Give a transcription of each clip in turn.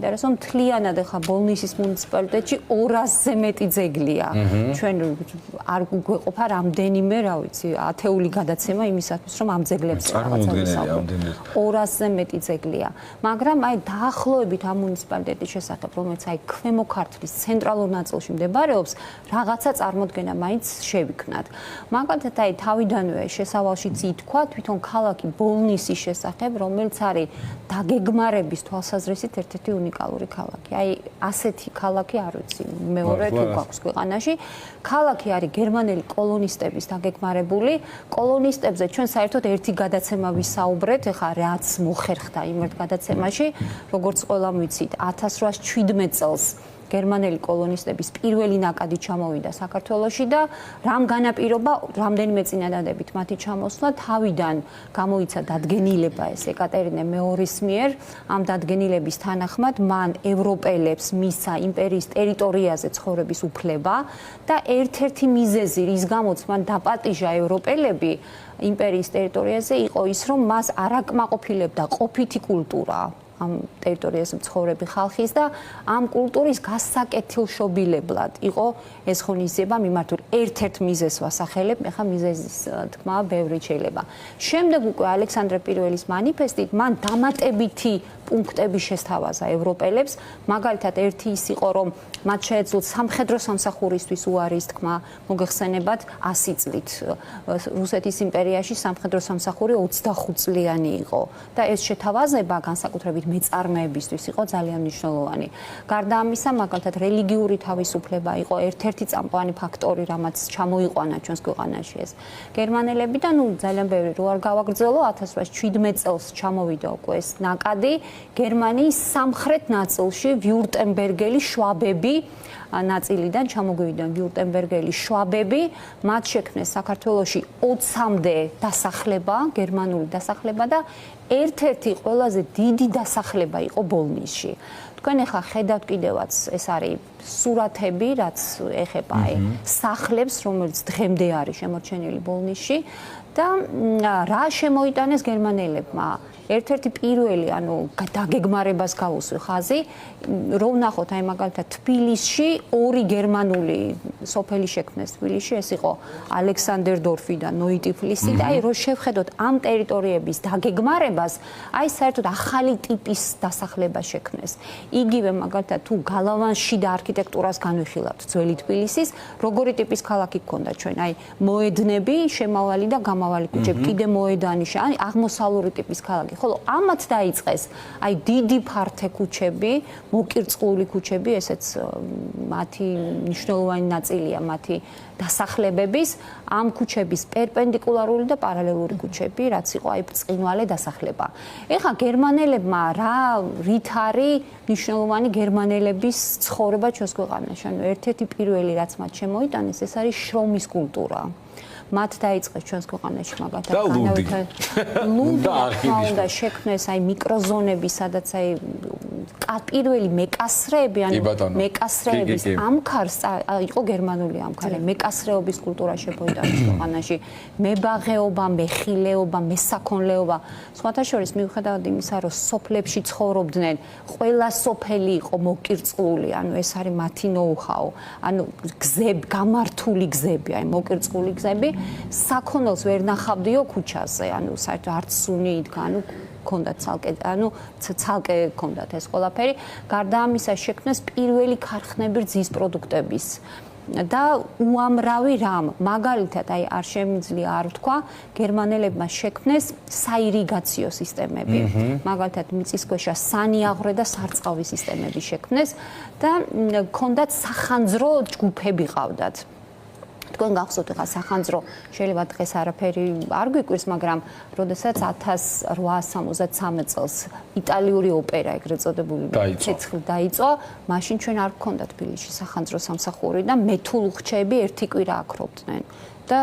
საინტერესო, მთლიანად ახლა ბოლნისის მუნიციპალიტეტში 200-ზე მეტი ძეგლია. ჩვენ არ გვეყოფა რამდენიმე, რა ვიცი, ათეული გადაცემა იმისათვის, რომ ამ ძეგლებს რაღაცა ვისაუბროთ. 200-ზე მეტი ძეგლია. მაგრამ აი დაახლოებით ამ მუნიციპალიტეტის შესახებ, რომელიც აი ქვემო ქართლის ცენტრალურ ნაწილში მდებარეობს, რაღაცა წარმოდგენა მაინც შევიქნათ. მაგალითად, აი თავიდანვე შესავალში ითქვა თვითონ ქალაქი ბოლნისის შესახებ, რომელიც არის დაგეგმარების თვალსაზრისით ერთ-ერთი უნიკალური ქალაქი. აი ასეთი ქალაქი არ ვიცი, მეორე თუ გვაქვს ქვეყანაში. ქალაქი არის გერმანელი კოლონისტების დაგეგმარებული. კოლონისტებზე ჩვენ საერთოდ ერთი გადაცემა ვისაუბრეთ, ეხლა რაც მოხერხდა იმ ერთ გადაცემაში, როგორც ყველამ ვიცით, 1817 წელს გერმანელი კოლონისტების პირველი ნაკადი ჩამოვიდა საქართველოში და რამ განაპირობა რამდენიმე წინადადებით მათი ჩამოსვლა თავიდან გამოიცა დადგენილება ეს ეკატერინე მეორის მიერ ამ დადგენილების თანახმად მან ევროპელებს მისცა იმპერიის ტერიტორიაზე ცხოვრების უფლება და ერთ-ერთი მიზეზი რის გამოც მან დაპატიჟა ევროპელები იმპერიის ტერიტორიაზე იყო ის რომ მას არ აკმაყოფილებდა ყოფითი კულტურა ამ ტერიტორიაზე მცხოვრები ხალხის და ამ კულტურის გასაკეთილშობილებლად იყო ეს ღონისძიება მიმართული. ერთ-ერთ მიზეზს ვასახელებ, ეხლა მიზეზის თქმა ბევრი შეიძლება. შემდეგ უკვე ალექსანდრე პირველის მანიფესტით მან დამატებითი პუნქტები შესთავაზა ევროპელებს, მაგალითად ერთი ის იყო, რომ მათ შეეძლოთ სამხედრო სამსახურისთვის უარის თქმა, მოგეხსენებათ 100 წლით რუსეთის იმპერიაში სამხედრო სამსახური 25 წლიანი იყო და ეს შეთავაზება განსაკუთრებით მეწარმეებისთვის იყო ძალიან მნიშვნელოვანი. გარდა ამისა, მაგალითად რელიგიური თავისუფლება იყო ერთ-ერთი წამყვანი ფაქტორი, რამაც ჩამოიყვანა ჩვენს ქვეყანაში ეს გერმანელები და ძალიან ბევრი რო არ გავაგრძელო 1817 წელს ჩამოვიდა უკვე ეს ნაკადი გერმანიის სამხრეთ ნაწილში ვიურტემბერგელი შვაბები ნაწილიდან ჩამოგვივიდნენ ვიურტემბერგელი შვაბები, მათ შექმნეს საქართველოში 20-მდე დასახლება, გერმანული დასახლება და ერთ-ერთი ყველაზე დიდი დასახლება იყო ბოლნისში. თქვენ ახლა ხედავთ კიდევაც ეს არის სურათები, რაც ეხება სახლებს, რომელიც დღემდე არის შემორჩენილი ბოლნისში და რა შემოიტანეს გერმანელებმა ერთ-ერთი პირველი, ანუ დაგეგმარებას გავუსვი ხაზი, რომ ვნახოთ აი მაგალითად თბილისში ორი გერმანული სოფელი შექმნეს თბილისში, ეს იყო ალექსანდერდორფი და ნოიტიფლისი და აი რო შევხედოთ ამ ტერიტორიების დაგეგმარებას, აი საერთოდ ახალი ტიპის დასახლება შექმნეს. იგივე მაგალითად თუ გალავანში და არქიტექტურას განვიხილავთ ძველი თბილისის, როგორი ტიპის ქალაქი გქონდა ჩვენ, აი მოედნები, შემავალი და გამავალი ქუჩები, კიდე მოედანი, აი აღმოსავლური ტიპის ქალაქი. ხოლო ამათ დაიწყეს აი დიდი ფართე ქუჩები, მოკირწყლული ქუჩები, ესეც მათი მნიშვნელოვანი ნაწილია მათი დასახლებების, ამ ქუჩების პერპენდიკულარული და პარალელური ქუჩები, რაც იყო აი ბრწყინვალე დასახლება. ეხლა გერმანელებმა რით არის მნიშვნელოვანი გერმანელების ცხოვრება ჩვენს ქვეყანაში? ანუ ერთ-ერთი პირველი რაც მათ შემოიტანეს, ეს არის შრომის კულტურა. მათ დაიწყეს ჩვენს ქვეყანაში მაგალითად და შექმნეს აი მიკროზონები, სადაც აი პირველი მეკასრეები, ანუ მეკასრეების ამქარს იყო გერმანული ამქარი, მეკასრეობის კულტურა შემოიტანეს ქვეყანაში, მებაღეობა, მეხილეობა, მესაქონლეობა. სხვათა შორის მიუხედავად იმისა, რომ სოფლებში ცხოვრობდნენ, ყველა სოფელი იყო მოკირწყლული, ანუ ეს არის მათი ნოუ-ჰაუ, ანუ გზები, გამართული გზები, აი მოკირწყლული გზები. საქონელს ვერ ნახავდიო ქუჩაზე, ანუ საერთოდ არც სუნი იდგა, ანუ ქონდათ ცალკე ქონდათ ეს ყველაფერი. გარდა ამისა შექმნეს პირველი ქარხნები რძის პროდუქტების და უამრავი რამ, მაგალითად აი არ შემიძლია არ ვთქვა, გერმანელებმა შექმნეს საირიგაციო სისტემები, მაგალითად მიწისქვეშა სანიაღვრე და სარწყავი სისტემები შექმნეს და ქონდათ სახანძრო ჯგუფები ყავდათ. თქვენ გახსოვთ ახლა სახანძრო შეიძლება დღეს არაფერი არ გვიკვირს, მაგრამ როდესაც 1873 წელს იტალიური ოპერა ეგრეთ წოდებული ცეცხლი დაიწყო, მაშინ ჩვენ არ გქონდა თბილისში სახანძრო სამსახური და მეთულუხჩები ერთი კვირა აქრობდნენ და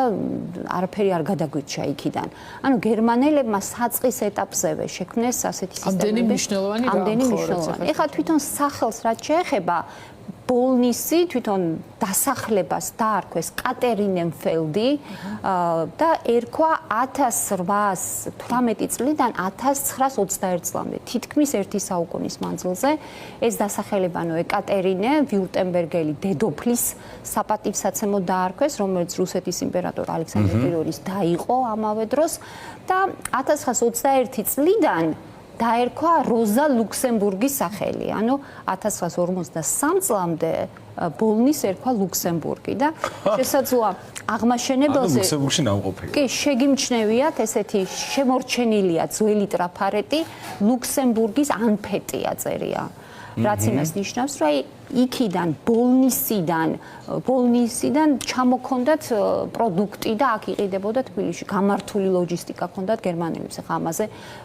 არაფერი არ გადაგვიჩა იქიდან. ანუ გერმანელებმა საწყის ეტაპზევე შექმნეს ასეთი სისტემები. ამდენი მნიშვნელოვანი. ეხლა თვითონ სახელს რაც შეეხება ბოლნისი თვითონ დასახლებას დაარქვეს კატერინენფელდი და ერქვა 1818 წლიდან 1921 წლამდე, თითქმის ერთი საუკუნის მანძილზე. ეს დასახელებანო ეკატერინე ვიურტემბერგელი დედოფლის საპატივსაცემოდ დაარქვეს, რომელიც რუსეთის იმპერატორ ალექსანდრე I-ის და იყო ამავე დროს და 1921 წლიდან დაერქვა როზა ლუქსემბურგის სახელი. ანუ 1953 წლამდე ბოლნის ერქვა ლუქსემბურგი და შესაძლოა აღმაშენებელზე ლუქსემბურგში ნამყოფია. კი, შეგიმჩნევიათ ესეთი შემორჩენილია ძველი ტრაფარეტი ლუქსემბურგის ანფეტია წერია. რაც იმას ნიშნავს, რომ იქიდან ბოლნისიდან ჩამოქონდათ პროდუქტი და აქ იყიდებოდა თბილისში გამართული ლოჯისტიკა ქონდათ გერმანელებს. ახლა ამაზე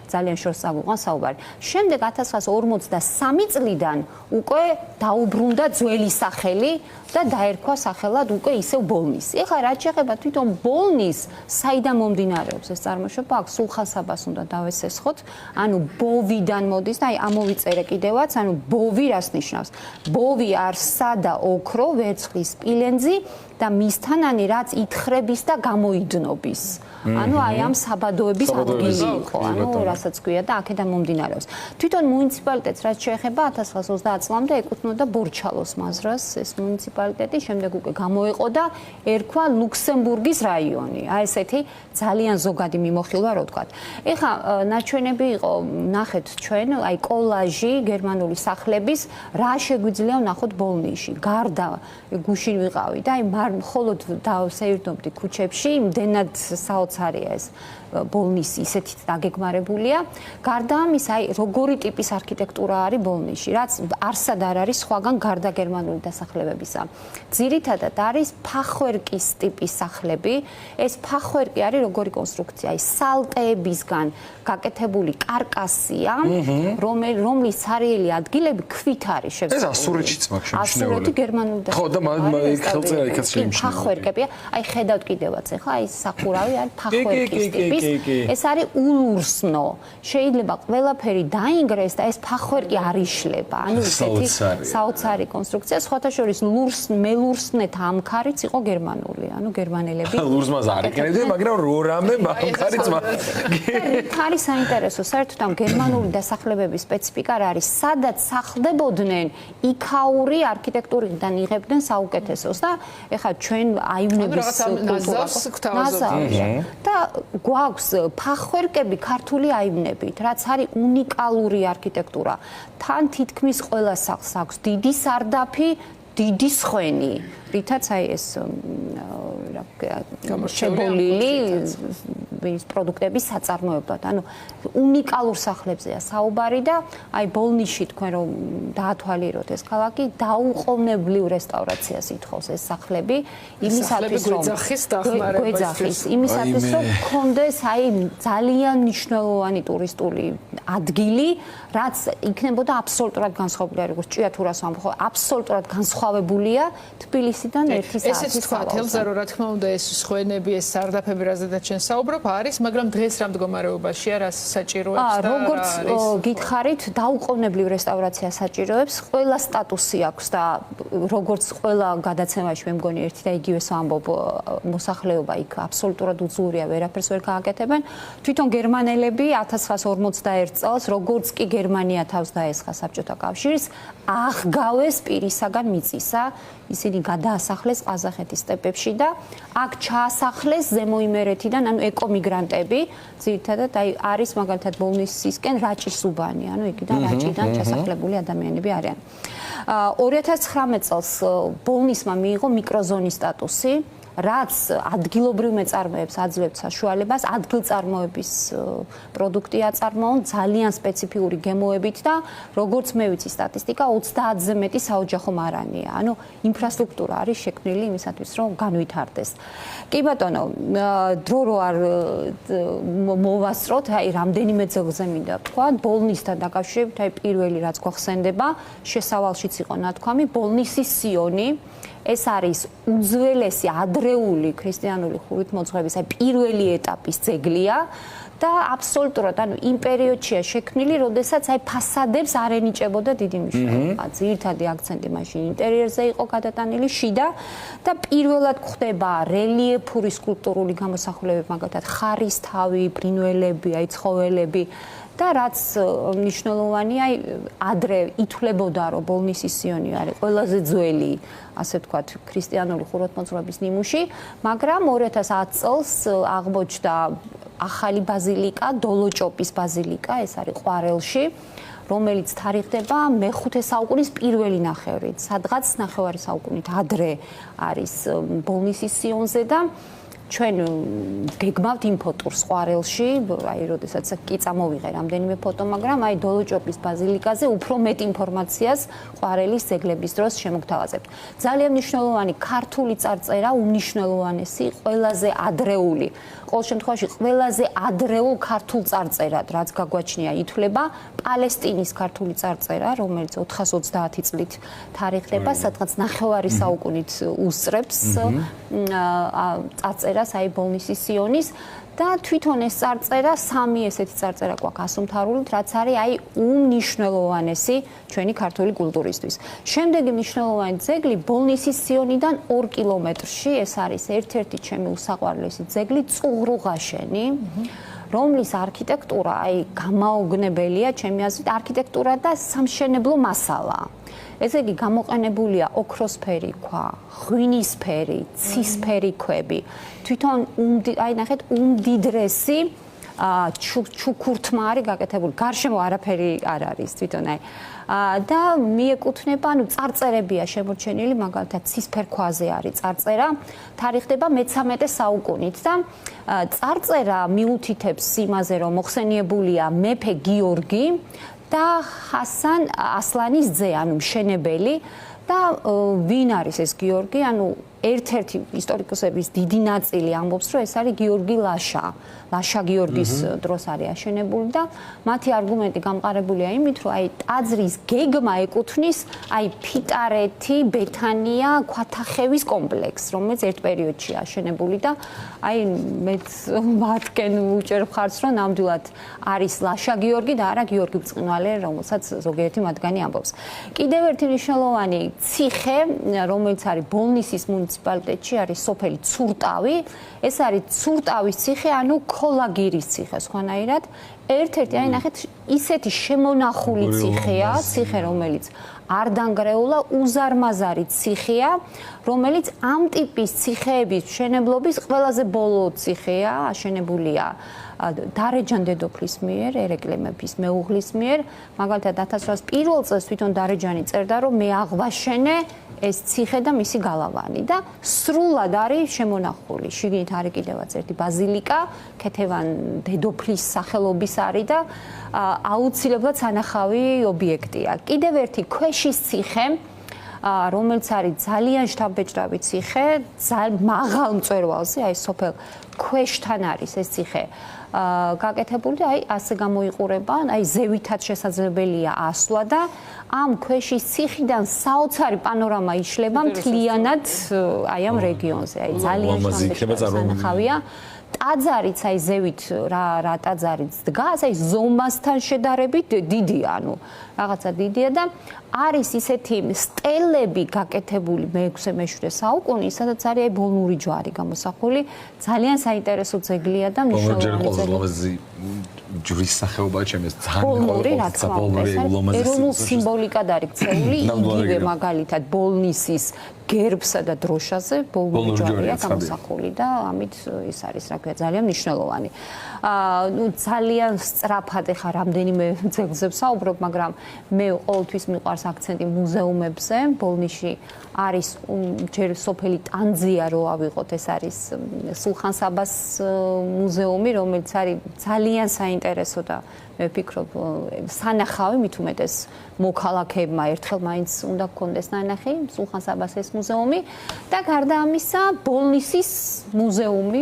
ძალიან შორს აგვიყვან საუბარი. შემდეგ 1953 წლიდან უკვე დაუბრუნდა ძველი სახელი და დაერქვა სახელად უკვე ისევ ბოლნისი. ახლა რაც შეეხება თვითონ ბოლნის, საიდან მომდინარეობს ეს წარმოშობა, აქ სულხან-საბას უნდა დავესესხოთ. ანუ ბოვიდან მოდის და ამოვიწერე კიდევაც, ანუ ბოვი რას ნიშნავს? ბოვი არსა და ოქრო, ვერცხლის სპილენძი და მისთანანი რაც ითხრების და გამოიდნობის. ანუ აი ამ საბადოების ადგილი იყო, ანუ რასაც ქვია და აქედან მომდინარეობს. თვითონ მუნიციპალიტეტს რაც შეეხება 1930 წლამდე ეკუთვნოდა ბორჩალოს მაზრას ეს მუნიციპალიტეტი, შემდეგ უკვე გამოეყო და ერქვა ლუქსემბურგის რაიონი. აი ესეთი ძალიან ზოგადი მიმოხილვა რო ვთქვათ. ეხლა ნაჩვენები იყო, ნახეთ ჩვენ, აი კოლაჟი გერმანული სახლების, რა შეგვიძლია ვნახოთ ბოლნისში. გარდა გუშინ ვიყავი და აი მხოლოდ დავსეირნობდი ქუჩებში, იმდენად საოცარია ეს ბოლნისი, ისეთით დაგეგმარებულია. გარდა ამისა, აი როგორი ტიპის არქიტექტურა არის ბოლნისში, რაც არსად არ არის სხვაგან გარდა გერმანული დასახლებებისა. ძირითადად არის ფახვერკის ტიპის სახლები. ეს ფახვერკი არის როგორი კონსტრუქცია, აი სალტეებისგან გაკეთებული კარკასია, რომლის ცარიელი ადგილები ქვით არის შევსებული. ეს ასურეთშიც მაქვს შემჩნეული. ასურეთი გერმანული დასახლებები. ხო და ხელწერა იქაც შემჩნეული. ფახვერკებია. აი ხედავთ კიდევაც ახლა აი სახურავი არის ფახვერკის ტიპის. ეს არის ულურსნო. შეიძლება ყველაფერი დაინგრეს და ეს ფახვერკი არ იშლება. ანუ ესეთი საოცარი კონსტრუქცია. სხვათა შორის მელურსნეთ ამქარიც იყო გერმანული. ანუ გერმანელები ლურსმას არ იყენებდნენ, მაგრამ რამე ამქარიც არის საინტერესო. საერთოდ ამ გერმანული დასახლებების სპეციფიკა არის, სადაც სახლდებოდნენ იქაური არქიტექტურიდან იღებდნენ საუკეთესოს და ეხლა ჩვენ აივნების და გვაქვს ფახვერკები ქართული აივნებით, რაც არის უნიკალური არქიტექტურა. თან თითქმის ყველა სახლს აქვს დიდი სარდაფი, დიდი სხვენი, რითაც აი ეს შებოლილი ის პროდუქტების საწარმოებლად. ანუ უნიკალურ სახლებზეა საუბარი და აი ბოლნისში თქვენ რომ დაათვალიეროთ ეს ქალაქი, დაუყოვნებლივ რესტავრაციას ითხოვს ეს სახლები, იმისათვის რომ გვეძახის, იმისათვის რომ გქონდეს აი ძალიან მნიშვნელოვანი ტურისტული ადგილი, რაც იქნებოდა აბსოლუტურად განსხვავებული, როგორც ჭიათურას ვამბობ, აბსოლუტურად განსხვავებულია თბილისიდან ერთი საათის სავალზე. ელზა რა თქმა უნდა ეს სხვენები, ეს სარდაფები, რაზედაც ჩვენ საუბრობ არის, მაგრამ დღეს რა მდგომარეობაშია, რა საჭიროებს და როგორც გითხარით, დაუყოვნებლივ რესტავრაცია საჭიროებს, ყველა სტატუსი აქვს და როგორც ყველა გადაცემაში მე მგონი ერთი და იგივე ვამბობ, მოსახლეობა იქ აბსოლუტურად უძლურია, ვერაფერს ვერ გააკეთებენ. თვითონ გერმანელები 1941 წელს, როგორც კი გერმანია თავს დაესხა საბჭოთა კავშირს, აღგავეს პირისაგან მიწისა, ისინი გადაასახლეს ყაზახეთის სტეპებში და აქ ჩაასახლეს ზემოიმერეთიდან, ანუ ეკომიგრანტები, ძირითადად აი არის მაგალითად ბოლნისისკენ რაჭის უბანი, ანუ იქიდან რაჭიდან ჩასახლებული ადამიანები არიან. 2019 წელს ბოლნისმა მიიღო მიკროზონის სტატუსი, რაც ადგილობრივ მეწარმეებს აძლევს საშუალებას ადგილწარმოების პროდუქტი აწარმოონ ძალიან სპეციფიური გემოებით და როგორც მე ვიცი სტატისტიკა 30-ზე მეტი საოჯახო მარანია. ანუ ინფრასტრუქტურა არის შექმნილი იმისათვის რომ განვითარდეს. კი ბატონო, დრო რო არ მოვასწროთ, აი რამდენიმე ძეგლზე მინდა ვთქვა, ბოლნისთან დაკავშირებით, აი პირველი რაც გვახსენდება, შესავალშიც იყო ნათქვამი, ბოლნისის სიონი. ეს არის უძველესი ადრე ადრეული ქრისტიანული ხუროთმოძღვრების აი პირველი ეტაპის ძეგლია და აბსოლუტურად ანუ იმ პერიოდშია შექმნილი, როდესაც აი ფასადებს არ ენიჭებოდა დიდი მნიშვნელობა. ძირითადი აქცენტი მაშინ ინტერიერზე იყო გადატანილი შიდა და პირველად ხდება რელიეფური სკულპტურული გამოსახულებები, მაგალითად ხარისთავი, ბრინველები, აი ცხოველები და რაც მნიშვნელოვანია, ადრე ითვლებოდა, რომ ბოლნისის სიონი არის ყველაზე ძველი, ასე ვთქვათ, ქრისტიანული ხუროთმოძღვრების ნიმუში, მაგრამ 2010 წელს აღმოჩნდა ახალი ბაზილიკა, დოლოჭოპის ბაზილიკა, ეს არის ყვარელში, რომელიც თარიღდება მე-5 საუკუნის პირველი ნახევრით, სადღაც ნახევარი საუკუნით ადრე არის ბოლნისის სიონზე და ჩვენ გეგმავთ იმ ფოტოს ყვარელში, აი, როდესაც კი წამოვიღე რამდენიმე ფოტო, მაგრამ აი დოლოჭოპის ბაზილიკაზე უფრო მეტ ინფორმაციას ყვარელის ძეგლების დროს შემოგთავაზებთ. ძალიან მნიშვნელოვანი ქართული წარწერა, უმნიშვნელოვანესი, ყველაზე ადრეული, ყოველ შემთხვევაში ყველაზე ადრეულ ქართულ წარწერად, რაც გაგვაჩნია, ითვლება პალესტინის ქართული წარწერა, რომელიც 430 წლით თარიღდება, სადღაც ნახევარი საუკუნით უსწრებს წარწერა აი ბოლნისის სიონის და თვითონ ეს წარწერა სამი ესეთი წარწერა გვაქვს ასომთავრულით, რაც არის აი უმნიშვნელოვანესი ჩვენი ქართული კულტურისთვის. შემდეგი მნიშვნელოვანი ძეგლი ბოლნისის სიონიდან 2 კილომეტრში, ეს არის ერთ-ერთი ჩემი უსაყვარლესი ძეგლი წუღრუღაშენი, რომლის არქიტექტურა აი გამაოგნებელია ჩემი აზრით, არქიტექტურა და სამშენებლო მასალა. ესე იგი გამოყენებულია ოქროსფერი ქვა, ღვინისფერი, ცისფერი ქვები. თვითონ აი ნახეთ უმდიდრესი ჩუქურთმა არის გაკეთებული. გარშემო არაფერი არ არის თვითონ აი და მიეკუთვნება, ანუ წარწერებია შემორჩენილი, მაგალითად ცისფერ ქვაზე არის წარწერა, თარიღდება მე-13 საუკუნით და წარწერა მიუთითებს იმაზე, რომ მოხსენიებულია მეფე გიორგი და ჰასან ასლანის ძე, ანუ მშენებელი და ვინ არის ეს გიორგი? ანუ ერთ-ერთი ისტორიკოსების დიდი ნაწილი ამბობს, რომ ეს არის გიორგი ლაშა. ლაშა გიორგის დროს არის აშენებული და მათი არგუმენტი გამყარებულია იმით, რომ აი ტაძრის გეგმა ეკუთვნის აი ფიტარეთი, ბეთანია, ქვათახევის კომპლექსს, რომელიც ერთ პერიოდში აშენებული და აი მეც მათკენ უჭერ მხარს, რომ ნამდვილად არის ლაშა გიორგი და არა გიორგი ბრწყინვალე, რომელსაც ზოგიერთი მათგანი ამბობს. კიდევ ერთი მნიშვნელოვანი ციხე, რომელიც არის ბოლნისის მუნიციპალიტეტში, არის სოფელი ცურტავი. ეს არის ცურტავის ციხე, ანუ ქოლაგირის ციხე, სხვანაირად. ერთ-ერთი, აი ნახეთ, ისეთი შემონახული ციხეა, ციხე, რომელიც არ დანგრეულა, უზარმაზარი ციხეა, რომელიც ამ ტიპის ციხეების მშენებლობის ყველაზე ბოლო ციხეა, აშენებულია დარეჯან დედოფლის მიერ, ერეკლე მეფის მეუღლის მიერ, მაგალითად 1801 წელს თვითონ დარეჯანი წერდა, რომ მე აღვაშენე ეს ციხე და მისი გალავანი და სრულად არის შემონახული. შიგნით არის კიდევაც ერთი ბაზილიკა, ქეთევან დედოფლის სახელობის არის და აუცილებლად სანახავი ობიექტია. კიდევ ერთი ქვეშის ციხე, რომელიც არის ძალიან შთამბეჭდავი ციხე, მაღალ მწვერვალზე, აი სოფელ ქვეშთან არის ეს ციხე. გაკეთებული, აი ასე გამოიყურება, აი ზევითაც შესაძლებელია ასვლა და ამ ქვეშის ციხიდან საოცარი პანორამა იშლება მთლიანად აი ამ რეგიონზე. აი ძალიან შთამბეჭდავია. ტაძარიც აი ზევით რა ტაძარიც დგას, აი ზომასთან შედარებით დიდია, ანუ რაღაცა დიდია და არის ისეთი სტელები გაკეთებული მე-6-მე-7 საუკუნის, სადაც არის აი ბოლნური ჯვარი გამოსახული. ძალიან საინტერესო ძეგლია და მნიშვნელოვანი ჯვრის სახეობა ჩემს ძალიან ბოლნური, რა თქმა უნდა, ეროვნულ სიმბოლიკად არის ქცეული, იგივე მაგალითად ბოლნისის გერბსა და დროშაზე ბოლნური ჯვარია გამოსახული და ამით ის არის, რა ქვია, ძალიან მნიშვნელოვანი. ნუ ძალიან სწრაფად ეხა რამდენიმე ძეგლზე ვსაუბრობ, მაგრამ მე ყოველთვის მიყვარს აქცენტი მუზეუმებზე. ბოლნისში არის ჯერ სოფელი ტანძია რო ავიღოთ, ეს არის სულხან საბას მუზეუმი, რომელიც არის ძალიან საინტერესო და მე ვფიქრობ სანახავი მით უმეტეს მოქალაქეებმა ერთხელ მაინც უნდა გქონდეს ნანახი სულხან საბას ეს მუზეუმი და გარდა ამისა ბოლნისის მუზეუმი,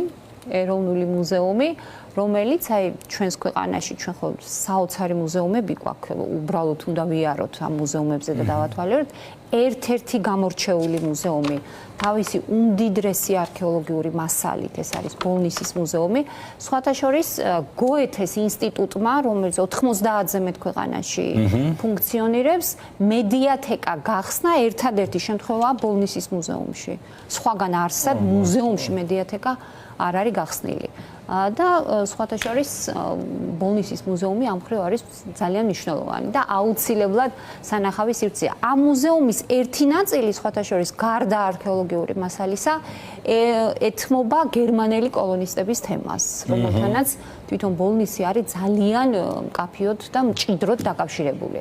ეროვნული მუზეუმი, რომელიც აი ჩვენს ქვეყანაში ჩვენ ხო საოცარი მუზეუმები გვაქვს, უბრალოდ უნდა ვიაროთ ამ მუზეუმებზე და დავათვალიეროთ, ერთ-ერთი გამორჩეული მუზეუმი, თავისი უმდიდრესი არქეოლოგიური მასალით, ეს არის ბოლნისის მუზეუმი, სხვათა შორის გოეთეს ინსტიტუტმა, რომელიც 90-ზე მეტ ქვეყანაში ფუნქციონირებს, მედიათეკა გახსნა ერთადერთი შემთხვევაა ბოლნისის მუზეუმში. სხვაგან არსად მუზეუმში მედიათეკა არ არის გახსნილი. და სხვათა შორის ბოლნისის მუზეუმი ამ მხრივ არის ძალიან მნიშვნელოვანი და აუცილებლად სანახავი სივრცეა. ამ მუზეუმის ერთი ნაწილი სხვათა შორის გარდა არქეოლოგიური მასალისა ეთმობა გერმანელი კოლონისტების თემას, რომელთანაც თვითონ ბოლნისი არის ძალიან მკაფიოდ და მჭიდროდ დაკავშირებული.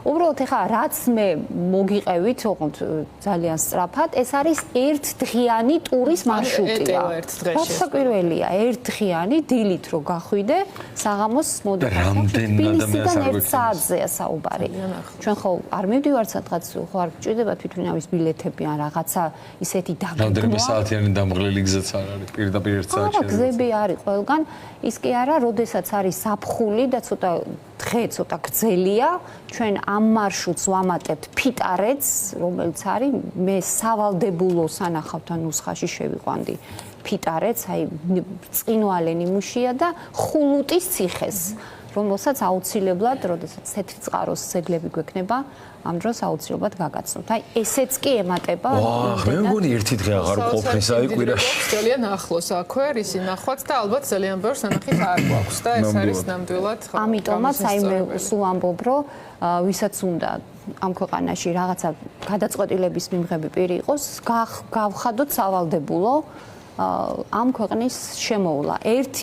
უბრალოდ ეხლა რაც მე მოგიყევით, ოღონდ ძალიან სწრაფად, ეს არის ერთდღიანი ტურის მარშრუტია. პირველია ერთდღიანი დილით რო გახვიდე, საღამოს მოდიხარ. თბილისიდან 1 საათზეა საუბარი. ჩვენ ხო არ მივდივართ სადღაც, ხო არ გვჭირდება თვითმფრინავის ბილეთები ან რაღაცა ისეთი დაგეგმვა. რამდენიმე საათიანი დამღლელი გზაც არ არის, პირდაპირ 1 საათში. არა, გზები არის ყველგან. ის კი არა, როდესაც არის ზაფხული და ცოტა დღე ცოტა გრძელია, ჩვენ ამ მარშრუტს ვამატებთ ფიტარეთს, რომელიც არის მე სავალდებულო სანახავთან ნუსხაში შევიყვანდი. ფიტარეთს, აი წინვალე ნიმუშია და ხულუტის ციხეს, რომელსაც აუცილებლად, როდესაც თეთრი წყაროს ძეგლები გვექნება, ამ დროს აუცილებლად გაგაცნობთ. აი ესეც კი ემატება. მე მგონი ერთი დღე აღარ ყოფნის აი კვირაში. ძალიან ახლოს აქვე რისი ნახვაც და ალბათ ძალიან ბევრ სანახით არ გვაქვს და ეს არის ნამდვილად. ამიტომაც აი მე სულ ამბობ, რომ ვისაც უნდა ამ ქვეყანაში რაღაცა გადაწყვეტილების მიმღები პირი იყოს, გავხადოთ სავალდებულო ამ ქვეყნის შემოვლა. ერთი